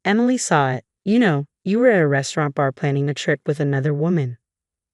Emily saw it. You were at a restaurant bar planning a trip with another woman.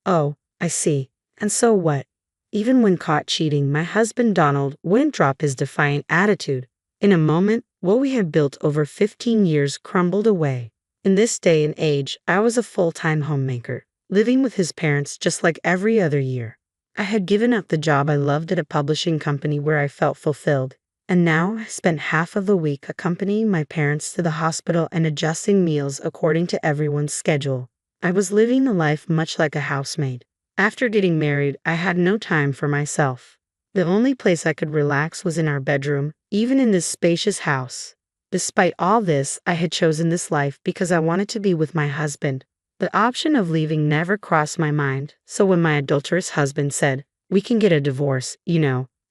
Oh, I see. And so what? Even when caught cheating, my husband Donald wouldn't drop his defiant attitude. In a moment, what we had built over 15 years crumbled away. In this day and age, I was a full-time homemaker, living with his parents just like every other year. I had given up the job I loved at a publishing company where I felt fulfilled, and now I spent half of the week accompanying my parents to the hospital and adjusting meals according to everyone's schedule. I was living a life much like a housemaid. After getting married, I had no time for myself. The only place I could relax was in our bedroom, even in this spacious house. Despite all this, I had chosen this life because I wanted to be with my husband. The option of leaving never crossed my mind, so when my adulterous husband said, "We can get a divorce,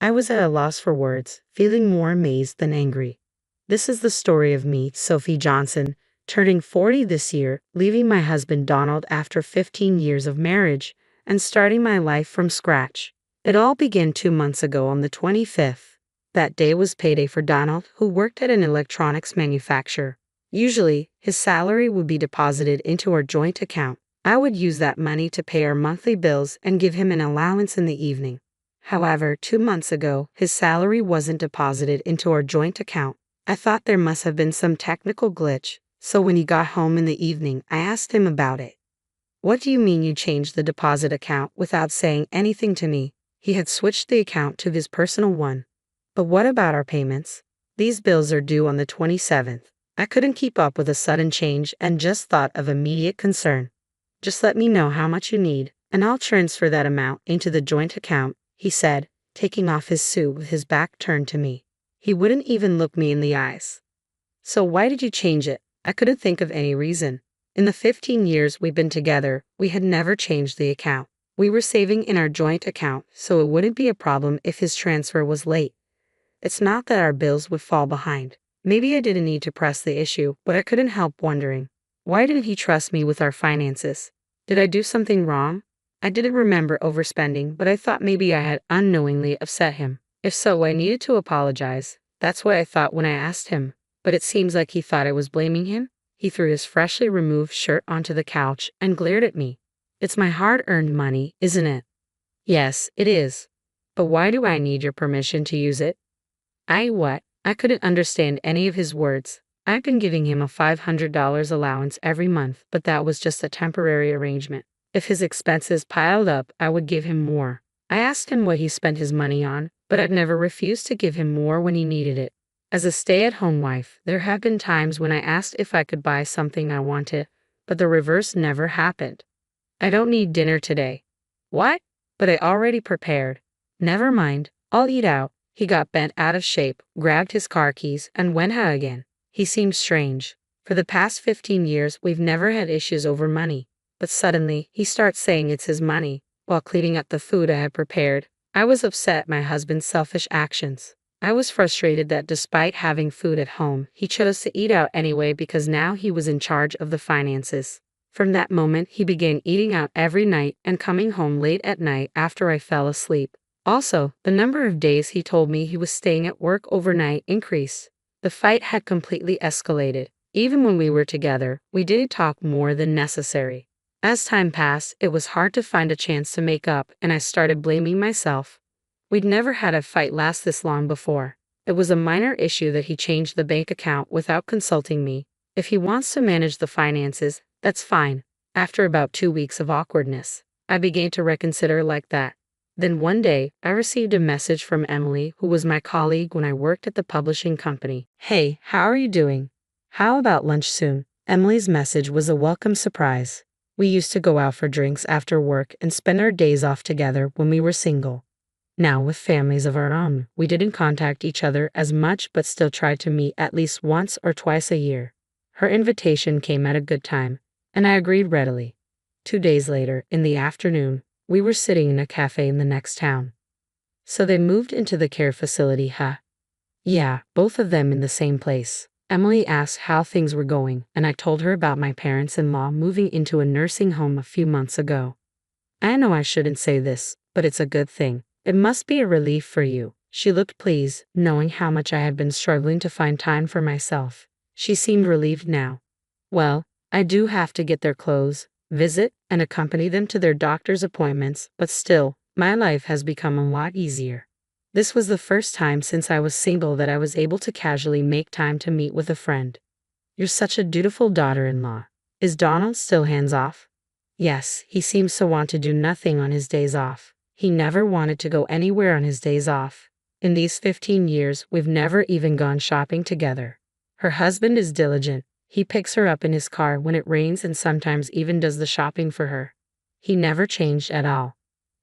I was at a loss for words, feeling more amazed than angry. This is the story of me, Sophie Johnson, turning 40 this year, leaving my husband Donald after 15 years of marriage, and starting my life from scratch. It all began 2 months ago on the 25th. That day was payday for Donald, who worked at an electronics manufacturer. Usually, his salary would be deposited into our joint account. I would use that money to pay our monthly bills and give him an allowance in the evening. However, 2 months ago, his salary wasn't deposited into our joint account. I thought there must have been some technical glitch, so when he got home in the evening, I asked him about it. "What do you mean you changed the deposit account without saying anything to me?" He had switched the account to his personal one. "But what about our payments? These bills are due on the 27th. I couldn't keep up with a sudden change and just thought of immediate concern. "Just let me know how much you need, and I'll transfer that amount into the joint account," he said, taking off his suit with his back turned to me. He wouldn't even look me in the eyes. "So why did you change it?" I couldn't think of any reason. In the 15 years we've been together, we had never changed the account. We were saving in our joint account, so it wouldn't be a problem if his transfer was late. It's not that our bills would fall behind. Maybe I didn't need to press the issue, but I couldn't help wondering. Why didn't he trust me with our finances? Did I do something wrong? I didn't remember overspending, but I thought maybe I had unknowingly upset him. If so, I needed to apologize. That's what I thought when I asked him. But it seems like he thought I was blaming him. He threw his freshly removed shirt onto the couch and glared at me. "It's my hard-earned money, isn't it?" "Yes, it is. But why do I need your permission to use it?" What? I couldn't understand any of his words. I'd been giving him a $500 allowance every month, but that was just a temporary arrangement. If his expenses piled up, I would give him more. I asked him what he spent his money on, but I'd never refused to give him more when he needed it. As a stay-at-home wife, there have been times when I asked if I could buy something I wanted, but the reverse never happened. "I don't need dinner today." "What?" "But I already prepared." "Never mind, I'll eat out." He got bent out of shape, grabbed his car keys, and went out again. He seemed strange. For the past 15 years, we've never had issues over money. But suddenly, he starts saying it's his money, while cleaning up the food I had prepared. I was upset at my husband's selfish actions. I was frustrated that despite having food at home, he chose to eat out anyway because now he was in charge of the finances. From that moment, he began eating out every night and coming home late at night after I fell asleep. Also, the number of days he told me he was staying at work overnight increased. The fight had completely escalated. Even when we were together, we didn't talk more than necessary. As time passed, it was hard to find a chance to make up, and I started blaming myself. We'd never had a fight last this long before. It was a minor issue that he changed the bank account without consulting me. If he wants to manage the finances, that's fine. After about 2 weeks of awkwardness, I began to reconsider like that. Then one day, I received a message from Emily, who was my colleague when I worked at the publishing company. "Hey, how are you doing? How about lunch soon?" Emily's message was a welcome surprise. We used to go out for drinks after work and spend our days off together when we were single. Now, with families of our own, we didn't contact each other as much but still tried to meet at least once or twice a year. Her invitation came at a good time, and I agreed readily. 2 days later, in the afternoon, we were sitting in a cafe in the next town. "So they moved into the care facility, huh?" "Yeah, both of them in the same place." Emily asked how things were going, and I told her about my parents-in-law moving into a nursing home a few months ago. "I know I shouldn't say this, but it's a good thing. It must be a relief for you." She looked pleased, knowing how much I had been struggling to find time for myself. She seemed relieved now. Well, I do have to get their clothes, visit, and accompany them to their doctor's appointments, but still, my life has become a lot easier. This was the first time since I was single that I was able to casually make time to meet with a friend. You're such a dutiful daughter-in-law. Is Donald still hands-off? Yes, he seems to want to do nothing on his days off. He never wanted to go anywhere on his days off. In these 15 years, we've never even gone shopping together. Her husband is diligent. He picks her up in his car when it rains and sometimes even does the shopping for her. He never changed at all.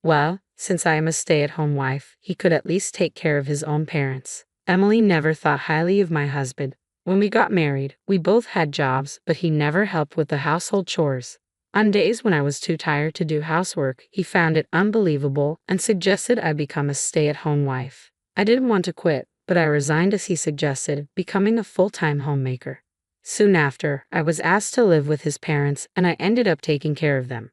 Well, since I am a stay-at-home wife, he could at least take care of his own parents. Emily never thought highly of my husband. When we got married, we both had jobs, but he never helped with the household chores. On days when I was too tired to do housework, he found it unbelievable and suggested I become a stay-at-home wife. I didn't want to quit, but I resigned as he suggested, becoming a full-time homemaker. Soon after, I was asked to live with his parents, and I ended up taking care of them.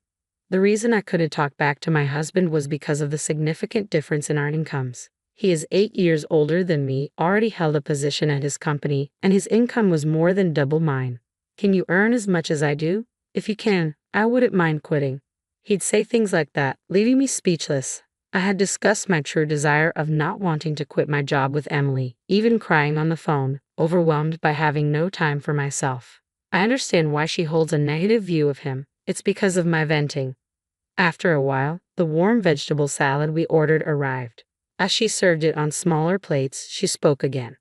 The reason I couldn't talk back to my husband was because of the significant difference in our incomes. He is 8 years older than me, already held a position at his company, and his income was more than double mine. Can you earn as much as I do? If you can, I wouldn't mind quitting. He'd say things like that, leaving me speechless. I had discussed my true desire of not wanting to quit my job with Emily, even crying on the phone, overwhelmed by having no time for myself. I understand why she holds a negative view of him. It's because of my venting. After a while, the warm vegetable salad we ordered arrived. As she served it on smaller plates, she spoke again.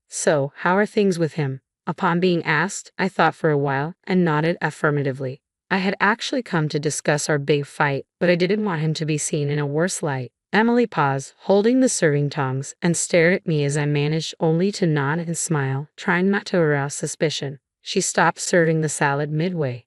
So, how are things with him? Upon being asked, I thought for a while and nodded affirmatively. I had actually come to discuss our big fight, but I didn't want him to be seen in a worse light. Emily paused, holding the serving tongs, and stared at me as I managed only to nod and smile, trying not to arouse suspicion. She stopped serving the salad midway.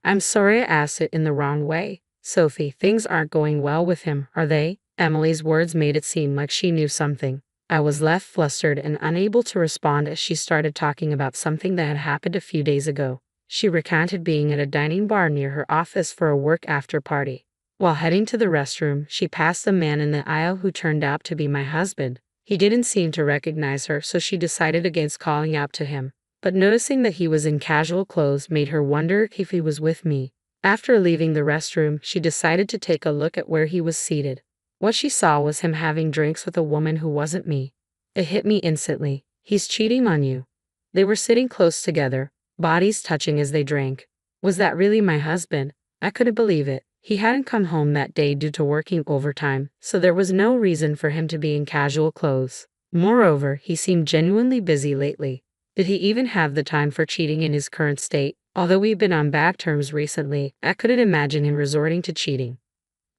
I'm sorry I asked it in the wrong way. Sophie, things aren't going well with him, are they? Emily's words made it seem like she knew something. I was left flustered and unable to respond as she started talking about something that had happened a few days ago. She recounted being at a dining bar near her office for a work after party. While heading to the restroom, she passed a man in the aisle who turned out to be my husband. He didn't seem to recognize her, so she decided against calling out to him. But noticing that he was in casual clothes made her wonder if he was with me. After leaving the restroom, she decided to take a look at where he was seated. What she saw was him having drinks with a woman who wasn't me. It hit me instantly. He's cheating on you. They were sitting close together, bodies touching as they drank. Was that really my husband? I couldn't believe it. He hadn't come home that day due to working overtime, so there was no reason for him to be in casual clothes. Moreover, he seemed genuinely busy lately. Did he even have the time for cheating in his current state? Although we've been on bad terms recently, I couldn't imagine him resorting to cheating.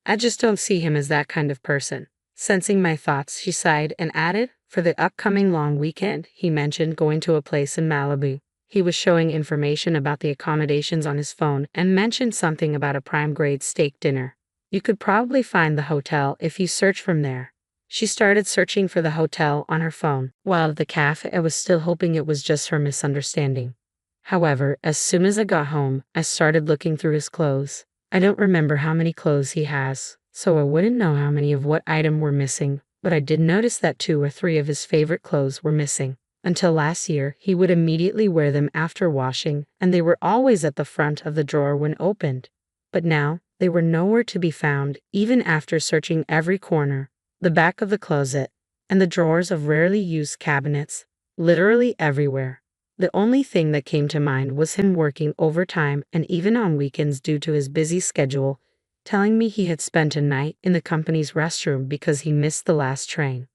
I just don't see him as that kind of person. Sensing my thoughts, she sighed and added, for the upcoming long weekend, he mentioned going to a place in Malibu. He was showing information about the accommodations on his phone and mentioned something about a prime-grade steak dinner. You could probably find the hotel if you search from there. She started searching for the hotel on her phone. While at the cafe, I was still hoping it was just her misunderstanding. However, as soon as I got home, I started looking through his clothes. I don't remember how many clothes he has, so I wouldn't know how many of what item were missing, but I did notice that 2 or 3 of his favorite clothes were missing. Until last year, he would immediately wear them after washing, and they were always at the front of the drawer when opened. But now, they were nowhere to be found, even after searching every corner, the back of the closet, and the drawers of rarely used cabinets, literally everywhere. The only thing that came to mind was him working overtime and even on weekends due to his busy schedule, telling me he had spent a night in the company's restroom because he missed the last train.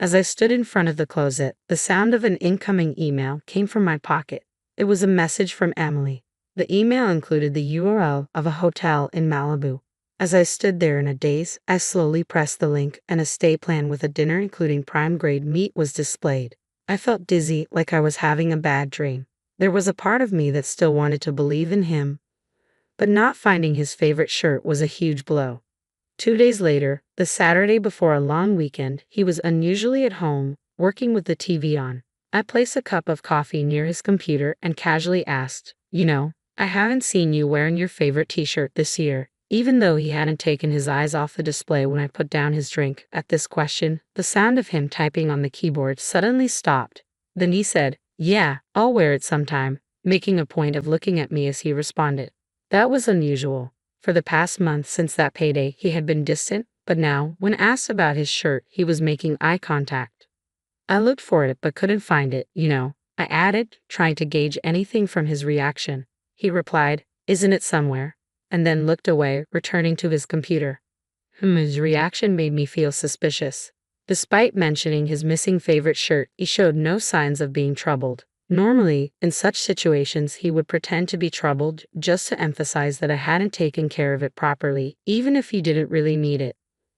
As I stood in front of the closet, the sound of an incoming email came from my pocket. It was a message from Emily. The email included the URL of a hotel in Malibu. As I stood there in a daze, I slowly pressed the link and a stay plan with a dinner including prime-grade meat was displayed. I felt dizzy, like I was having a bad dream. There was a part of me that still wanted to believe in him, but not finding his favorite shirt was a huge blow. 2 days later, the Saturday before a long weekend, he was unusually at home, working with the TV on. I placed a cup of coffee near his computer and casually asked, I haven't seen you wearing your favorite t-shirt this year. Even though he hadn't taken his eyes off the display when I put down his drink, at this question, the sound of him typing on the keyboard suddenly stopped. Then he said, "Yeah, I'll wear it sometime. making a point of looking at me as he responded. That was unusual. For the past month since that payday, he had been distant, but now, when asked about his shirt, he was making eye contact. I looked for it but couldn't find it, I added, trying to gauge anything from his reaction. He replied, "Isn't it somewhere?" and then looked away, returning to his computer. His reaction made me feel suspicious. Despite mentioning his missing favorite shirt, he showed no signs of being troubled. Normally, in such situations, he would pretend to be troubled just to emphasize that I hadn't taken care of it properly, even if he didn't really need it.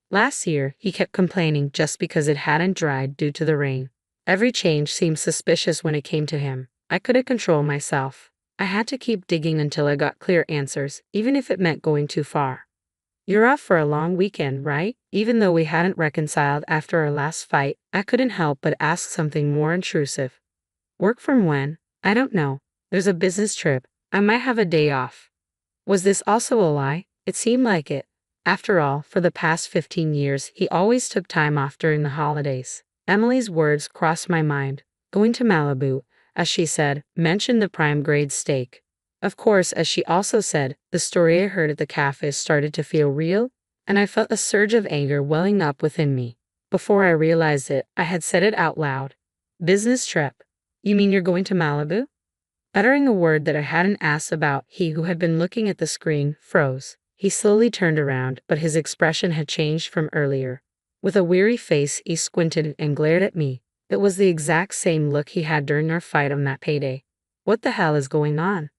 Last year, he kept complaining just because it hadn't dried due to the rain. Every change seemed suspicious when it came to him. I couldn't control myself. I had to keep digging until I got clear answers, even if it meant going too far. "You're off for a long weekend, right?" Even though we hadn't reconciled after our last fight, I couldn't help but ask something more intrusive. "Work from when?" "I don't know. There's a business trip. I might have a day off." Was this also a lie? It seemed like it. After all, for the past 15 years, he always took time off during the holidays. Emily's words crossed my mind. Going to Malibu, as she said, mentioned the prime grade steak. Of course, as she also said, the story I heard at the cafe started to feel real, and I felt a surge of anger welling up within me. Before I realized it, I had said it out loud. "Business trip? You mean you're going to Malibu?" Uttering a word that I hadn't asked about, he who had been looking at the screen froze. He slowly turned around, but his expression had changed from earlier. With a weary face, he squinted and glared at me. It was the exact same look he had during our fight on that payday. What the hell is going on?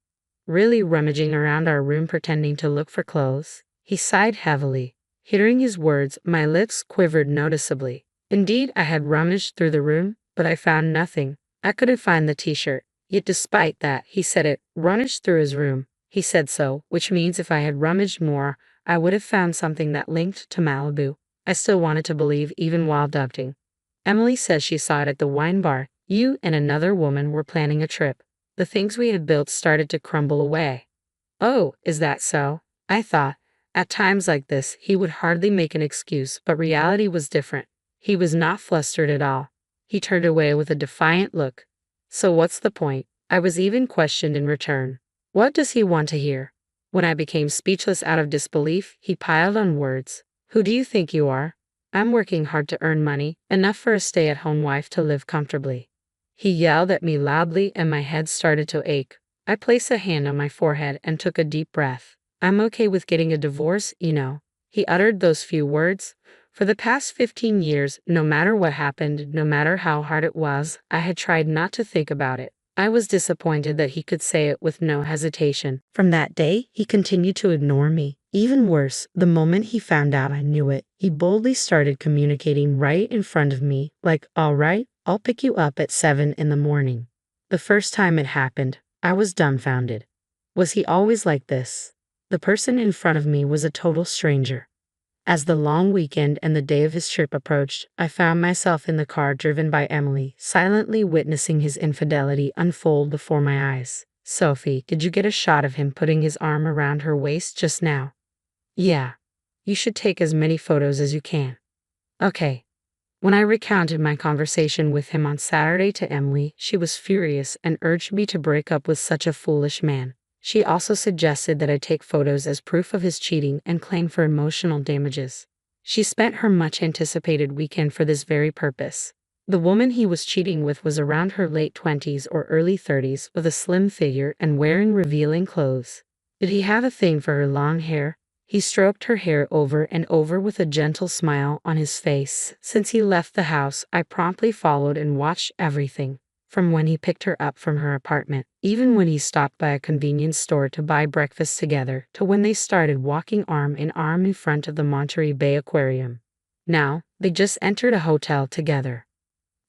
Really rummaging around our room pretending to look for clothes? He sighed heavily. Hearing his words, my lips quivered noticeably. Indeed, I had rummaged through the room, but I found nothing. I couldn't find the t-shirt. Yet despite that, he said it, rummaged through his room. He said so, which means if I had rummaged more, I would have found something that linked to Malibu. I still wanted to believe even while doubting. "Emily says she saw it at the wine bar. You and another woman were planning a trip." The things we had built started to crumble away. "Oh, is that so?" I thought. At times like this, he would hardly make an excuse, but reality was different. He was not flustered at all. He turned away with a defiant look. "So what's the point?" I was even questioned in return. What does he want to hear? When I became speechless out of disbelief, he piled on words. "Who do you think you are? I'm working hard to earn money, enough for a stay-at-home wife to live comfortably." He yelled at me loudly and my head started to ache. I placed a hand on my forehead and took a deep breath. "I'm okay with getting a divorce, you know." He uttered those few words. For the past 15 years, no matter what happened, no matter how hard it was, I had tried not to think about it. I was disappointed that he could say it with no hesitation. From that day, he continued to ignore me. Even worse, the moment he found out I knew it, he boldly started communicating right in front of me, like, "All right, I'll pick you up at 7 in the morning." The first time it happened, I was dumbfounded. Was he always like this? The person in front of me was a total stranger. As the long weekend and the day of his trip approached, I found myself in the car driven by Emily, silently witnessing his infidelity unfold before my eyes. "Sophie, did you get a shot of him putting his arm around her waist just now?" "Yeah. You should take as many photos as you can." "Okay." When I recounted my conversation with him on Saturday to Emily, she was furious and urged me to break up with such a foolish man. She also suggested that I take photos as proof of his cheating and claim for emotional damages. She spent her much-anticipated weekend for this very purpose. The woman he was cheating with was around her late 20s or early 30s, with a slim figure and wearing revealing clothes. Did he have a thing for her long hair? He stroked her hair over and over with a gentle smile on his face. Since he left the house, I promptly followed and watched everything. From when he picked her up from her apartment, even when he stopped by a convenience store to buy breakfast together, to when they started walking arm in arm in front of the Monterey Bay Aquarium. Now, they just entered a hotel together.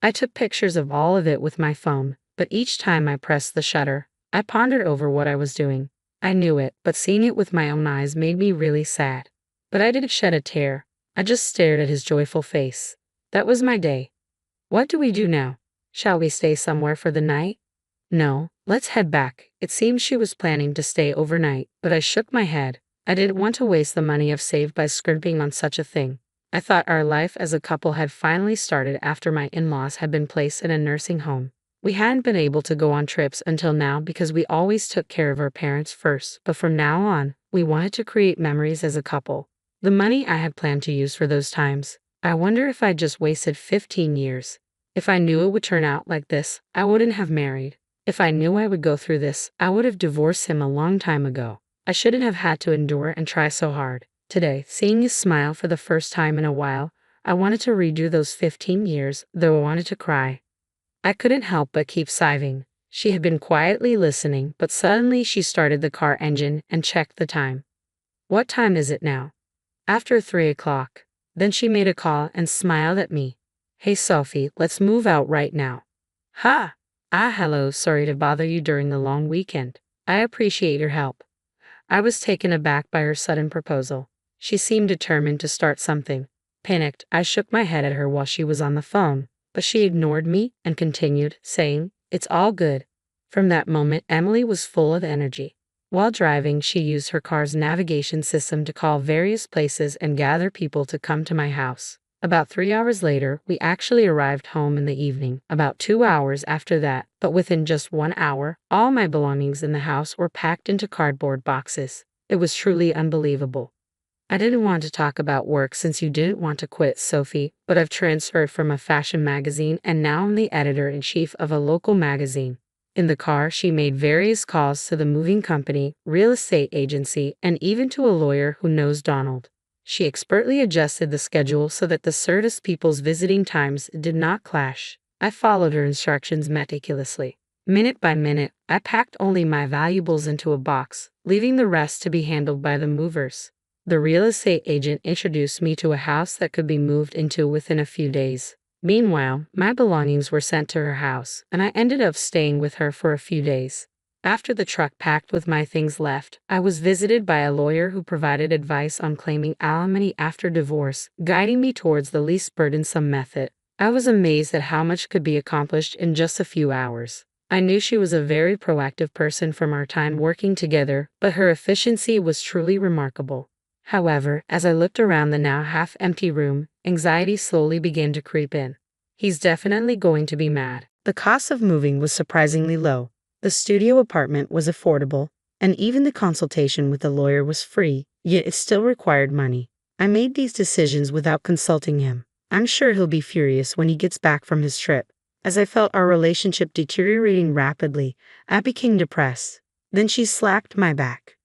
I took pictures of all of it with my phone, but each time I pressed the shutter, I pondered over what I was doing. I knew it, but seeing it with my own eyes made me really sad. But I didn't shed a tear. I just stared at his joyful face. That was my day. What do we do now? Shall we stay somewhere for the night? No, let's head back. It seemed she was planning to stay overnight, but I shook my head. I didn't want to waste the money I've saved by scrimping on such a thing. I thought our life as a couple had finally started after my in-laws had been placed in a nursing home. We hadn't been able to go on trips until now because we always took care of our parents first, but from now on, we wanted to create memories as a couple. The money I had planned to use for those times, I wonder if I just wasted 15 years. If I knew it would turn out like this, I wouldn't have married. If I knew I would go through this, I would have divorced him a long time ago. I shouldn't have had to endure and try so hard. Today, seeing his smile for the first time in a while, I wanted to redo those 15 years, though I wanted to cry. I couldn't help but keep sighing. She had been quietly listening, but suddenly she started the car engine and checked the time. What time is it now? After 3 o'clock. Then she made a call and smiled at me. Hey Sophie, let's move out right now. Ha! Hello, sorry to bother you during the long weekend. I appreciate your help. I was taken aback by her sudden proposal. She seemed determined to start something. Panicked, I shook my head at her while she was on the phone, but she ignored me and continued, saying, "It's all good." From that moment, Emily was full of energy. While driving, she used her car's navigation system to call various places and gather people to come to my house. About 3 hours later, we actually arrived home in the evening, about 2 hours after that, but within just 1 hour, all my belongings in the house were packed into cardboard boxes. It was truly unbelievable. I didn't want to talk about work since you didn't want to quit, Sophie, but I've transferred from a fashion magazine and now I'm the editor-in-chief of a local magazine. In the car, she made various calls to the moving company, real estate agency, and even to a lawyer who knows Donald. She expertly adjusted the schedule so that the Certus people's visiting times did not clash. I followed her instructions meticulously. Minute by minute, I packed only my valuables into a box, leaving the rest to be handled by the movers. The real estate agent introduced me to a house that could be moved into within a few days. Meanwhile, my belongings were sent to her house, and I ended up staying with her for a few days. After the truck packed with my things left, I was visited by a lawyer who provided advice on claiming alimony after divorce, guiding me towards the least burdensome method. I was amazed at how much could be accomplished in just a few hours. I knew she was a very proactive person from our time working together, but her efficiency was truly remarkable. However, as I looked around the now half-empty room, anxiety slowly began to creep in. He's definitely going to be mad. The cost of moving was surprisingly low. The studio apartment was affordable, and even the consultation with the lawyer was free, yet it still required money. I made these decisions without consulting him. I'm sure he'll be furious when he gets back from his trip. As I felt our relationship deteriorating rapidly, I became depressed. Then she slapped my back.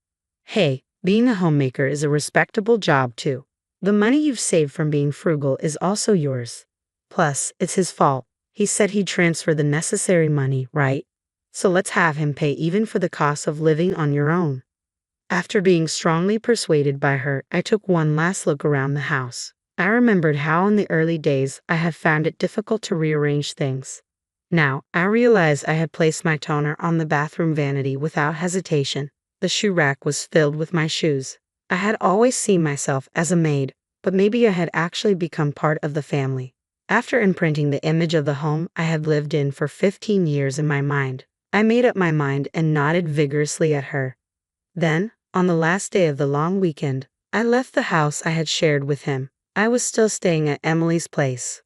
Hey, being a homemaker is a respectable job too. The money you've saved from being frugal is also yours. Plus, it's his fault. He said he'd transfer the necessary money, right? So let's have him pay even for the cost of living on your own. After being strongly persuaded by her, I took one last look around the house. I remembered how in the early days I had found it difficult to rearrange things. Now, I realized I had placed my toner on the bathroom vanity without hesitation. The shoe rack was filled with my shoes. I had always seen myself as a maid, but maybe I had actually become part of the family. After imprinting the image of the home I had lived in for 15 years in my mind, I made up my mind and nodded vigorously at her. Then, on the last day of the long weekend, I left the house I had shared with him. I was still staying at Emily's place.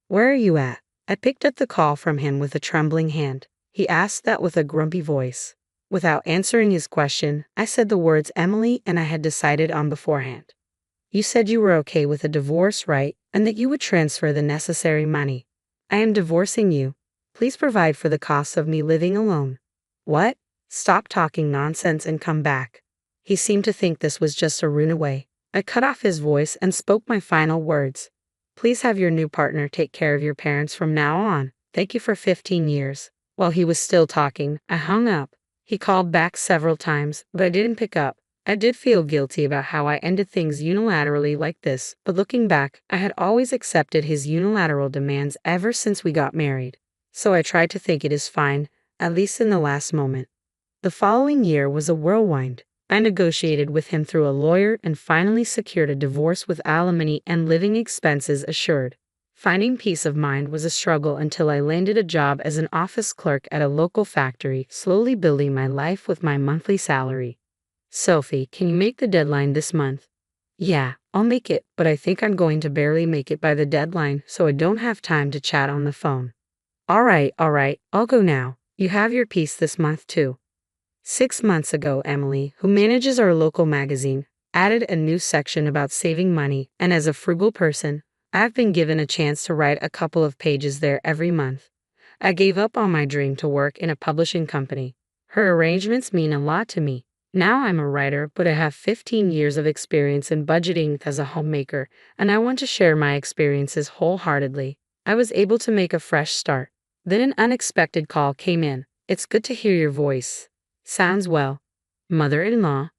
"Where are you at?" I picked up the call from him with a trembling hand. He asked that with a grumpy voice. Without answering his question, I said the words Emily and I had decided on beforehand. "You said you were okay with a divorce, right? And that you would transfer the necessary money. I am divorcing you. Please provide for the cost of me living alone." "What? Stop talking nonsense and come back." He seemed to think this was just a runaway. I cut off his voice and spoke my final words. "Please have your new partner take care of your parents from now on. Thank you for 15 years. While he was still talking, I hung up. He called back several times, but I didn't pick up. I did feel guilty about how I ended things unilaterally like this, but looking back, I had always accepted his unilateral demands ever since we got married. So I tried to think it is fine, at least in the last moment. The following year was a whirlwind. I negotiated with him through a lawyer and finally secured a divorce with alimony and living expenses assured. Finding peace of mind was a struggle until I landed a job as an office clerk at a local factory, slowly building my life with my monthly salary. "Sophie, can you make the deadline this month?" "Yeah, I'll make it, but I think I'm going to barely make it by the deadline, so I don't have time to chat on the phone." All right, I'll go now. You have your piece this month too. 6 months ago, Emily, who manages our local magazine, added a new section about saving money, and as a frugal person, I've been given a chance to write a couple of pages there every month. I gave up on my dream to work in a publishing company. Her arrangements mean a lot to me. Now I'm a writer, but I have 15 years of experience in budgeting as a homemaker, and I want to share my experiences wholeheartedly. I was able to make a fresh start. Then an unexpected call came in. It's good to hear your voice. Sounds well. Mother-in-law.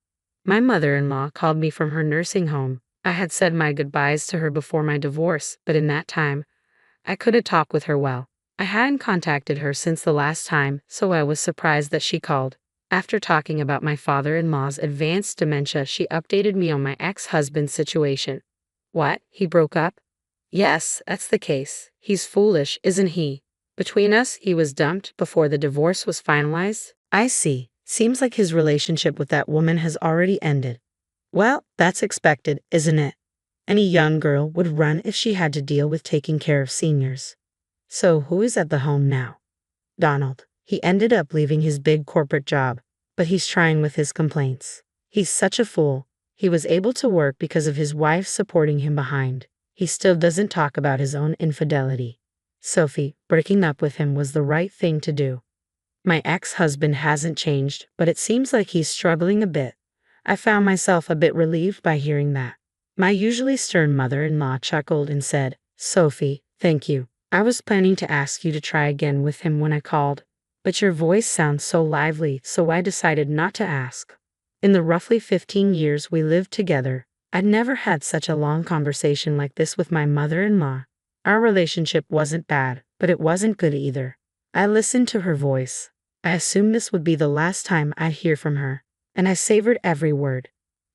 My mother-in-law called me from her nursing home. I had said my goodbyes to her before my divorce, but in that time, I couldn't talk with her well. I hadn't contacted her since the last time, so I was surprised that she called. After talking about my father-in-law's advanced dementia, she updated me on my ex-husband's situation. What? He broke up? Yes, that's the case. He's foolish, isn't he? Between us, he was dumped before the divorce was finalized. I see. Seems like his relationship with that woman has already ended. Well, that's expected, isn't it? Any young girl would run if she had to deal with taking care of seniors. So who is at the home now? Donald. He ended up leaving his big corporate job, but he's trying with his complaints. He's such a fool. He was able to work because of his wife supporting him behind. He still doesn't talk about his own infidelity. Sophie, breaking up with him was the right thing to do. My ex-husband hasn't changed, but it seems like he's struggling a bit. I found myself a bit relieved by hearing that. My usually stern mother-in-law chuckled and said, Sophie, thank you. I was planning to ask you to try again with him when I called, but your voice sounds so lively, so I decided not to ask. In the roughly 15 years we lived together, I'd never had such a long conversation like this with my mother-in-law. Our relationship wasn't bad, but it wasn't good either. I listened to her voice. I assumed this would be the last time I'd hear from her, and I savored every word.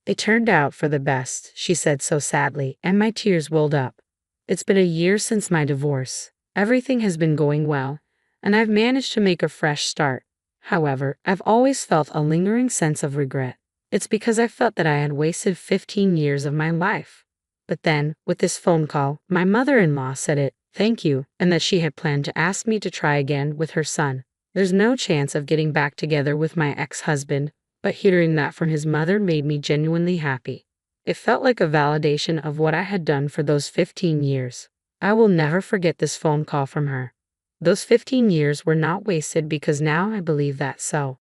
It turned out for the best, she said so sadly, and my tears welled up. It's been a year since my divorce. Everything has been going well, and I've managed to make a fresh start. However, I've always felt a lingering sense of regret. It's because I felt that I had wasted 15 years of my life. But then, with this phone call, my mother-in-law said it, thank you, and that she had planned to ask me to try again with her son. There's no chance of getting back together with my ex-husband, but hearing that from his mother made me genuinely happy. It felt like a validation of what I had done for those 15 years. I will never forget this phone call from her. Those 15 years were not wasted because now I believe that so.